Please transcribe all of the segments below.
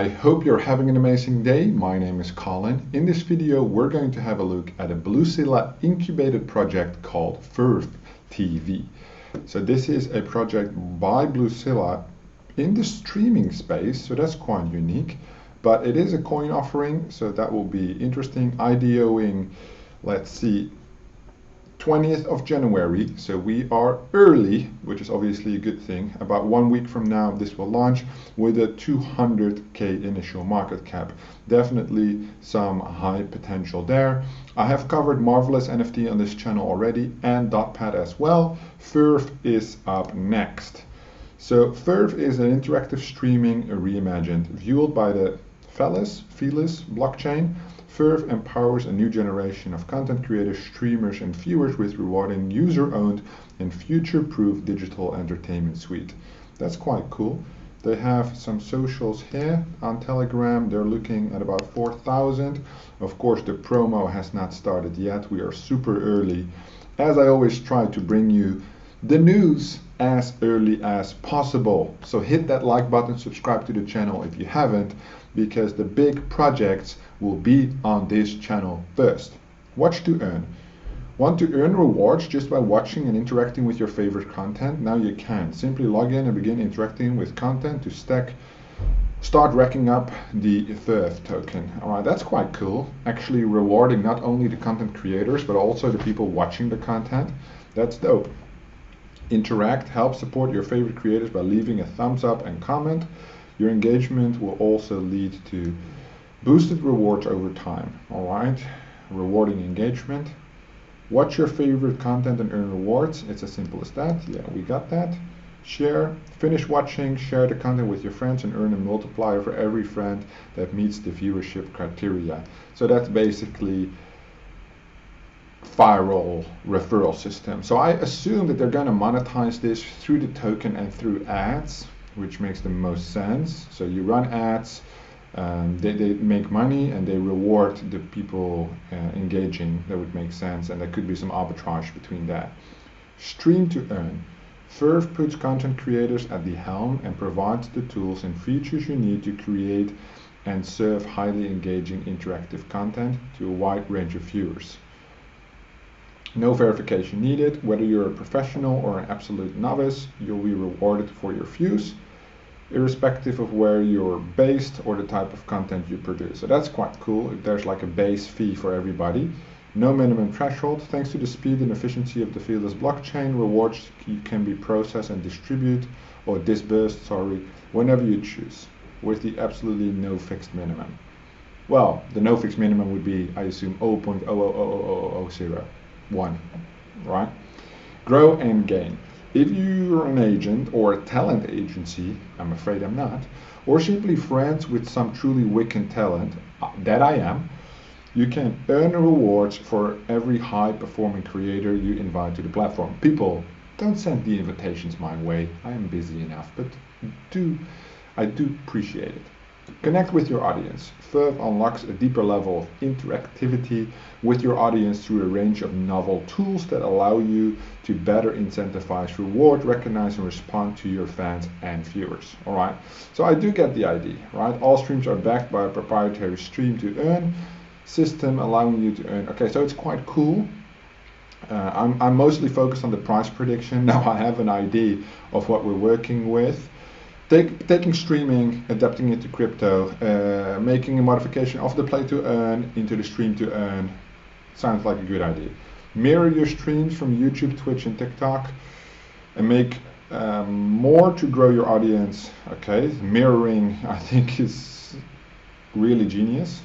I hope you're having an amazing day. My name is Colin. In this video, we're going to have a look at a Bluezilla incubated project called VERV. So this is a project by Bluezilla in the streaming space, so that's quite unique. But it is a coin offering, so that will be interesting. IDOing, let's see, 20th of January, so we are early, which is obviously a good thing. About 1 week from now, this will launch with a 200k initial market cap. Definitely some high potential there. I have covered Marvelous NFT on this channel already and .pad as well. Verve is up next. So Verve is an interactive streaming reimagined, fueled by the Velas blockchain. Verve empowers a new generation of content creators, streamers, and viewers with rewarding user-owned and future-proof digital entertainment suite. That's quite cool. They have some socials here on Telegram. They're looking at about 4,000. Of course, the promo has not started yet. We are super early. As I always try to bring you the news as early as possible. So hit that like button, subscribe to the channel if you haven't, because the big projects will be on this channel first. Watch to earn. Want to earn rewards just by watching and interacting with your favorite content? Now you can. Simply log in and begin interacting with content to start racking up the VERV token. Alright, that's quite cool. Actually rewarding not only the content creators, but also the people watching the content. That's dope. Interact, help support your favorite creators by leaving a thumbs up and comment. Your engagement will also lead to boosted rewards over time. Alright, rewarding engagement. Watch your favorite content and earn rewards. It's as simple as that. Yeah, we got that. Share, finish watching, share the content with your friends and earn a multiplier for every friend that meets the viewership criteria. So that's basically viral referral system. So I assume that they're going to monetize this through the token and through ads, which makes the most sense. So you run ads, they make money and they reward the people engaging. That would make sense, and there could be some arbitrage between that. Stream to earn. Verve puts content creators at the helm and provides the tools and features you need to create and serve highly engaging interactive content to a wide range of viewers. No verification needed. Whether you're a professional or an absolute novice, you'll be rewarded for your views, irrespective of where you're based or the type of content you produce. So that's quite cool. If there's like a base fee for everybody. No minimum threshold. Thanks to the speed and efficiency of the Velas blockchain, rewards can be processed and disbursed, whenever you choose, with the absolutely no fixed minimum. Well, the no fixed minimum would be, I assume, 0.0000001, right? Grow and gain. If you're an agent or a talent agency, I'm afraid I'm not, or simply friends with some truly wicked talent, that I am, you can earn rewards for every high-performing creator you invite to the platform. People, don't send the invitations my way. I am busy enough, but I do appreciate it. Connect with your audience. Verve unlocks a deeper level of interactivity with your audience through a range of novel tools that allow you to better incentivize, reward, recognize, and respond to your fans and viewers. Alright, so I do get the idea, right? All streams are backed by a proprietary stream to earn system allowing you to earn. Okay, so it's quite cool. I'm mostly focused on the price prediction. Now I have an idea of what we're working with. Taking streaming, adapting it to crypto, making a modification of the play to earn into the stream to earn, sounds like a good idea. Mirror your streams from YouTube, Twitch, and TikTok, and make more to grow your audience. Okay, mirroring, I think, is really genius.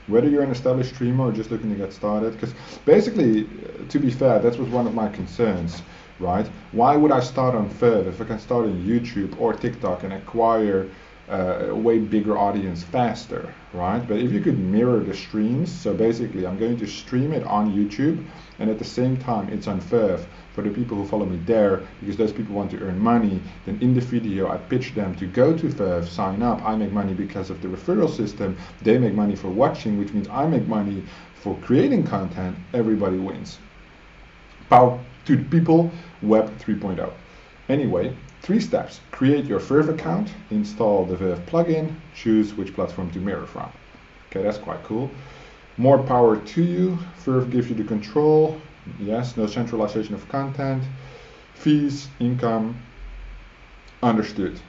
Whether you're an established streamer or just looking to get started, because basically, to be fair, that was one of my concerns. Right? Why would I start on Verve if I can start on YouTube or TikTok and acquire a way bigger audience faster, right? But if you could mirror the streams, so basically I'm going to stream it on YouTube and at the same time it's on Verve for the people who follow me there, because those people want to earn money, then in the video I pitch them to go to Verve, sign up. I make money because of the referral system. They make money for watching, which means I make money for creating content. Everybody wins. Power to the people, Web 3.0. Anyway, 3 steps. Create your Verve account, install the Verve plugin, choose which platform to mirror from. Okay, that's quite cool. More power to you. Verve gives you the control. Yes, no centralization of content. Fees, income, understood.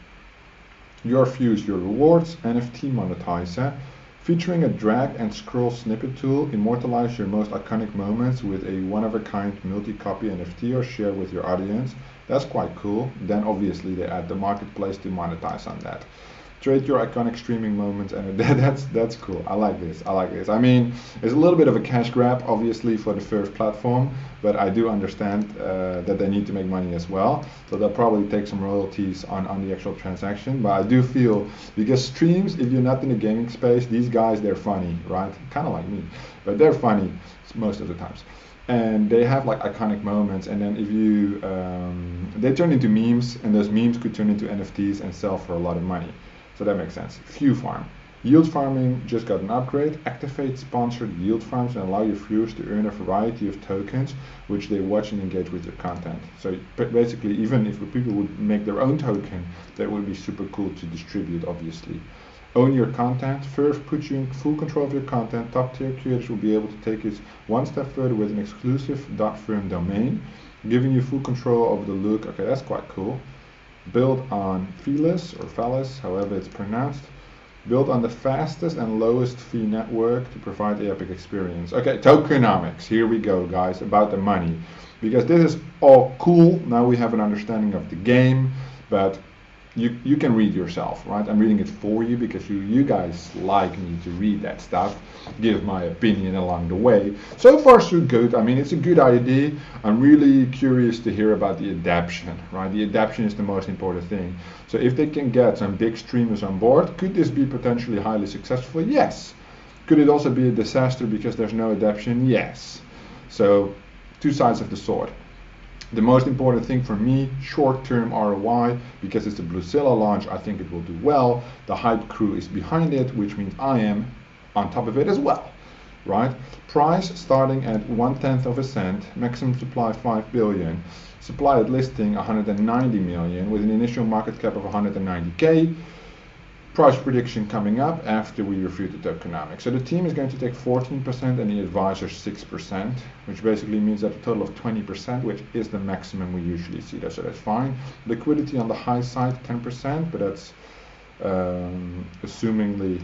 Your views, your rewards, NFT monetizer. Featuring a drag and scroll snippet tool, immortalize your most iconic moments with a one-of-a-kind multi-copy NFT or share with your audience. That's quite cool. Then obviously they add the marketplace to monetize on that. Trade your iconic streaming moments, and that's cool. I like this. I mean, it's a little bit of a cash grab, obviously, for the Verve platform, but I do understand that they need to make money as well. So they'll probably take some royalties on the actual transaction. But I do feel, because streams, if you're not in the gaming space, these guys, they're funny, right? Kind of like me, but they're funny most of the times. And they have like iconic moments, and then if you, they turn into memes, and those memes could turn into NFTs and sell for a lot of money. So that makes sense. View farm. Yield farming just got an upgrade. Activate sponsored yield farms and allow your viewers to earn a variety of tokens which they watch and engage with your content. So basically, even if people would make their own token, that would be super cool to distribute, obviously. Own your content. Verve puts you in full control of your content. Top tier creators will be able to take it one step further with an exclusive .firm domain, giving you full control over the look. Okay, that's quite cool. Build on Velas, however it's pronounced. Build on the fastest and lowest fee network to provide the epic experience. Okay, tokenomics. Here we go, guys, about the money. Because this is all cool. Now we have an understanding of the game, but you can read yourself, right? I'm reading it for you because you guys like me to read that stuff, give my opinion along the way. So far so good. I mean, it's a good idea. I'm really curious to hear about the adaption, right? The adaption is the most important thing. So if they can get some big streamers on board, could this be potentially highly successful? Yes. Could it also be a disaster because there's no adaption? Yes. So two sides of the sword. The most important thing for me, short-term ROI, because it's a Bluezilla launch, I think it will do well. The hype crew is behind it, which means I am on top of it as well, right? Price starting at 1/10 of a cent, maximum supply 5 billion, supply at listing 190 million with an initial market cap of 190K. Price prediction coming up after we review the tokenomics. So the team is going to take 14% and the advisors 6%, which basically means that a total of 20%, which is the maximum we usually see there, so that's fine. Liquidity on the high side, 10%, but that's assumingly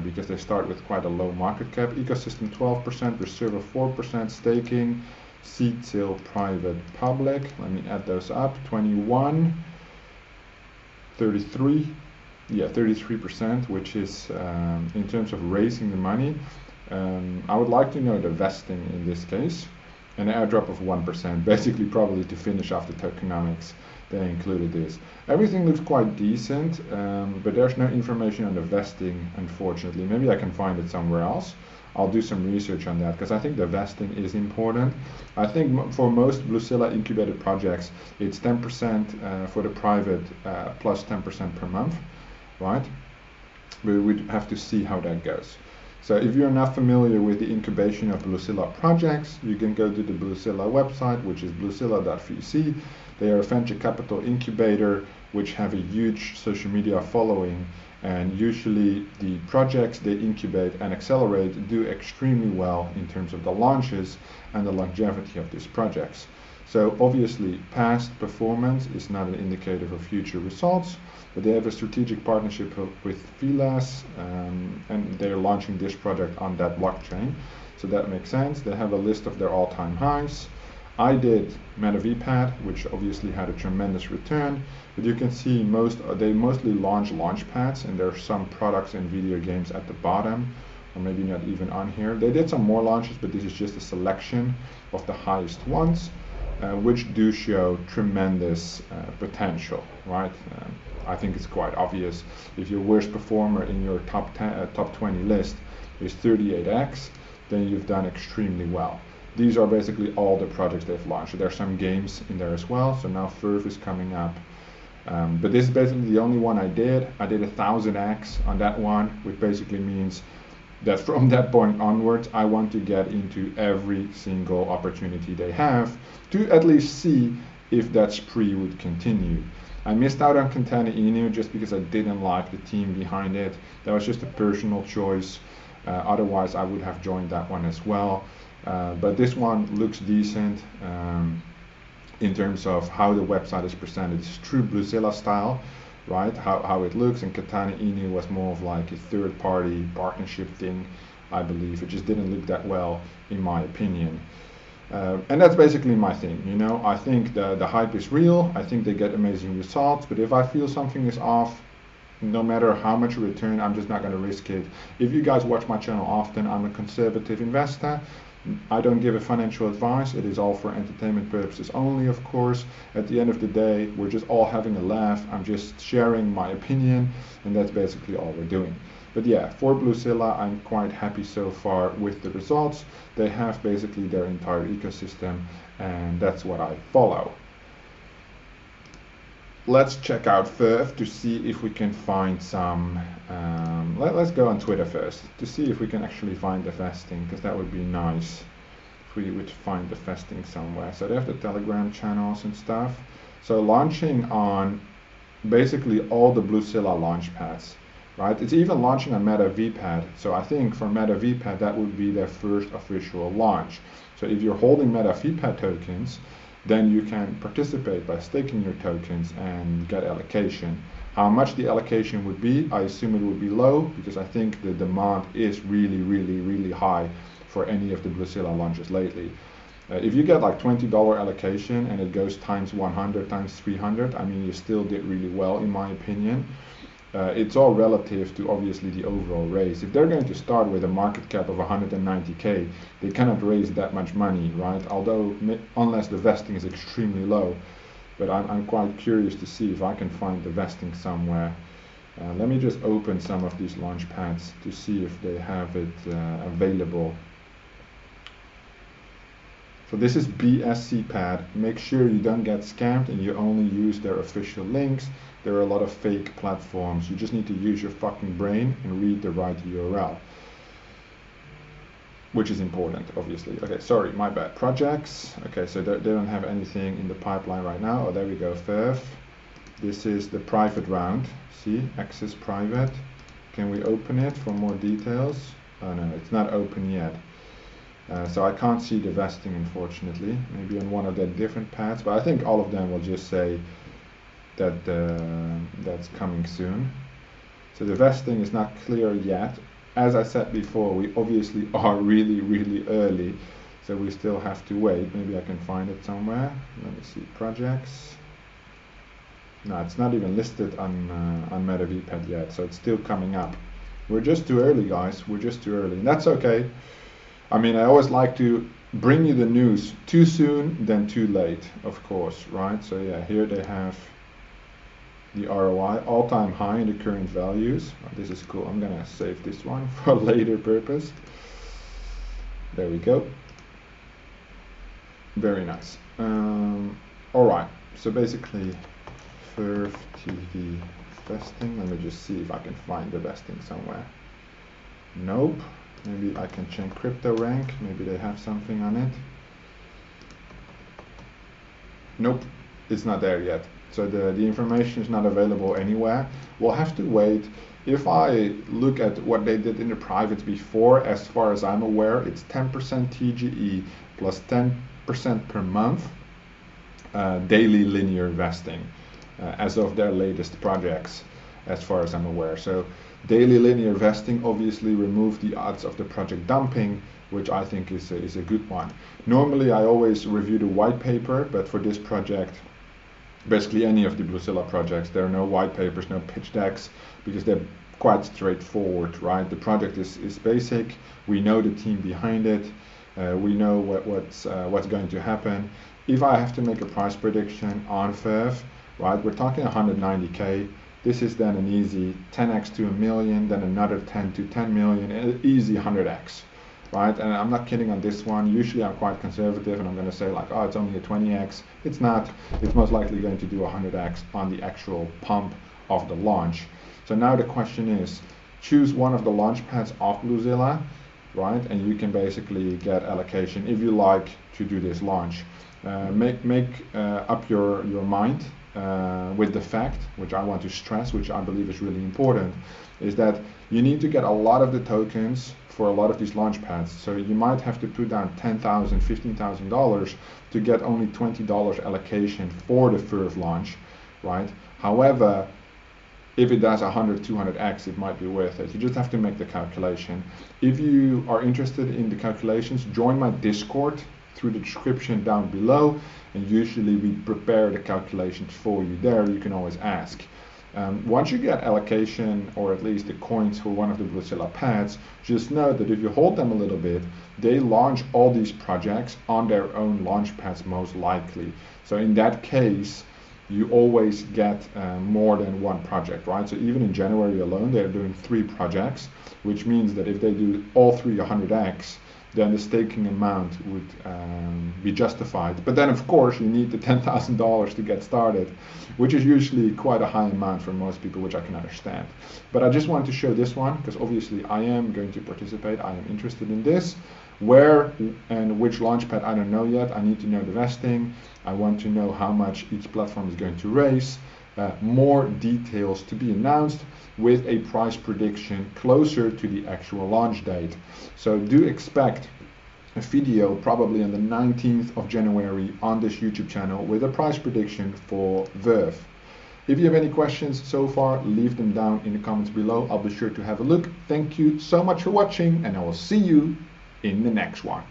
because they start with quite a low market cap. Ecosystem 12%, reserve of 4%, staking, seed sale, private, public. Let me add those up. 21, 33. Yeah, 33%, which is in terms of raising the money. I would like to know the vesting in this case, an airdrop of 1%, basically probably to finish off the tokenomics. They included this. Everything looks quite decent, but there's no information on the vesting, unfortunately. Maybe I can find it somewhere else. I'll do some research on that because I think the vesting is important. I think for most Bluezilla incubated projects, it's 10% for the private plus 10% per month. Right? We would have to see how that goes. So if you're not familiar with the incubation of Bluezilla projects, you can go to the Bluezilla website, which is bluezilla.vc. They are a venture capital incubator which have a huge social media following, and usually the projects they incubate and accelerate do extremely well in terms of the launches and the longevity of these projects. So obviously past performance is not an indicator for future results, but they have a strategic partnership with Velas, and they're launching this project on that blockchain. So that makes sense. They have a list of their all-time highs. I did MetaVPad, which obviously had a tremendous return, but you can see they mostly launch pads, and there are some products and video games at the bottom, or maybe not even on here. They did some more launches, but this is just a selection of the highest ones, which do show tremendous potential, right? I think it's quite obvious. If your worst performer in your top 20 list is 38x, then you've done extremely well. These are basically all the projects they've launched. So there are some games in there as well. So now Verve is coming up. But this is basically the only one I did. I did 1000x on that one, which basically means that from that point onwards, I want to get into every single opportunity they have to at least see if that spree would continue. I missed out on Katana Inu just because I didn't like the team behind it. That was just a personal choice. Otherwise, I would have joined that one as well. But this one looks decent in terms of how the website is presented. It's true Bluezilla style, right? How it looks, and Katana Inu was more of like a third-party partnership thing, I believe. It just didn't look that well, in my opinion. And that's basically my thing, you know. I think the hype is real. I think they get amazing results, but if I feel something is off, no matter how much return, I'm just not going to risk it. If you guys watch my channel often, I'm a conservative investor. I don't give a financial advice. It is all for entertainment purposes only, of course. At the end of the day, we're just all having a laugh. I'm just sharing my opinion, and that's basically all we're doing. But yeah, for Bluezilla, I'm quite happy so far with the results. They have basically their entire ecosystem, and that's what I follow. Let's check out Verve to see if we can find some. Let's go on Twitter first to see if we can actually find the vesting, because that would be nice if we would find the vesting somewhere. So they have the Telegram channels and stuff. So launching on basically all the Bluezilla launch pads, right? It's even launching on Meta VPad. So I think for Meta VPad, that would be their first official launch. So if you're holding Meta VPad tokens, then you can participate by staking your tokens and get allocation. How much the allocation would be, I assume it would be low, because I think the demand is really high for any of the Bluezilla launches lately. If you get like $20 allocation and it goes times 100, times 300, I mean, you still did really well, in my opinion. It's all relative to obviously the overall raise. If they're going to start with a market cap of 190k, they cannot raise that much money, right? Although, unless the vesting is extremely low. But I'm quite curious to see if I can find the vesting somewhere. Let me just open some of these launch pads to see if they have it available. So this is BSC pad. Make sure you don't get scammed and you only use their official links. There are a lot of fake platforms. You just need to use your fucking brain and read the right URL, which is important, obviously. Okay, sorry, my bad. Projects. Okay, so they don't have anything in the pipeline right now. Oh, there we go, Verve. This is the private round. See, access private. Can we open it for more details? Oh no, it's not open yet. So I can't see the vesting, unfortunately. Maybe on one of the different pads, but I think all of them will just say that that's coming soon. So the vesting is not clear yet. As I said before, we obviously are really early, so we still have to wait. Maybe I can find it somewhere. Let me see, projects. No, it's not even listed on Meta VPad yet, so it's still coming up. We're just too early, guys. We're just too early, and that's okay. I mean, I always like to bring you the news too soon than too late, of course, right? So yeah, here they have the ROI, all-time high in the current values. Oh, this is cool. I'm gonna save this one for a later purpose. There we go. Very nice. All right. So basically, VERVTV vesting. Let me just see if I can find the vesting somewhere. Nope. Maybe I can check crypto rank. Maybe they have something on it. Nope, it's not there yet. So the information is not available anywhere. We'll have to wait. If I look at what they did in the privates before, as far as I'm aware, it's 10% TGE plus 10% per month daily linear vesting as of their latest projects, as far as I'm aware. So daily linear vesting obviously removed the odds of the project dumping, which I think is a good one. Normally I always review the white paper, but for this project, basically any of the Bluezilla projects, there are no white papers, no pitch decks, because they're quite straightforward, right? The project is basic. We know the team behind it. We know what's going to happen. If I have to make a price prediction on Verve, right, we're talking 190k. This is then an easy 10x to a million, then another 10 to 10 million, an easy 100x. Right, and I'm not kidding on this one. Usually I'm quite conservative and I'm going to say like, oh, it's only a 20x. It's not. It's most likely going to do 100x on the actual pump of the launch. So now the question is, choose one of the launch pads off Bluezilla, right? And you can basically get allocation if you like to do this launch. Make up your mind with the fact, which I want to stress, which I believe is really important, is that you need to get a lot of the tokens for a lot of these launch pads. So you might have to put down $10,000, $15,000 to get only $20 allocation for the Verve launch, right? However, if it does 100, 200x, it might be worth it. You just have to make the calculation. If you are interested in the calculations, join my Discord through the description down below, and usually we prepare the calculations for you there. You can always ask. Once you get allocation, or at least the coins for one of the Bluezilla pads, just know that if you hold them a little bit, they launch all these projects on their own launch pads most likely. So in that case, you always get more than one project, right? So even in January alone, they're doing 3 projects, which means that if they do all 3 100x, then the staking amount would be justified. But then of course you need the $10,000 to get started, which is usually quite a high amount for most people, which I can understand. But I just wanted to show this one because obviously I am going to participate. I am interested in this. Where and which launchpad, I don't know yet. I need to know the vesting. I want to know how much each platform is going to raise. More details to be announced with a price prediction closer to the actual launch date. So do expect a video probably on the 19th of January on this YouTube channel with a price prediction for Verve. If you have any questions so far, leave them down in the comments below. I'll be sure to have a look. Thank you so much for watching, and I will see you in the next one.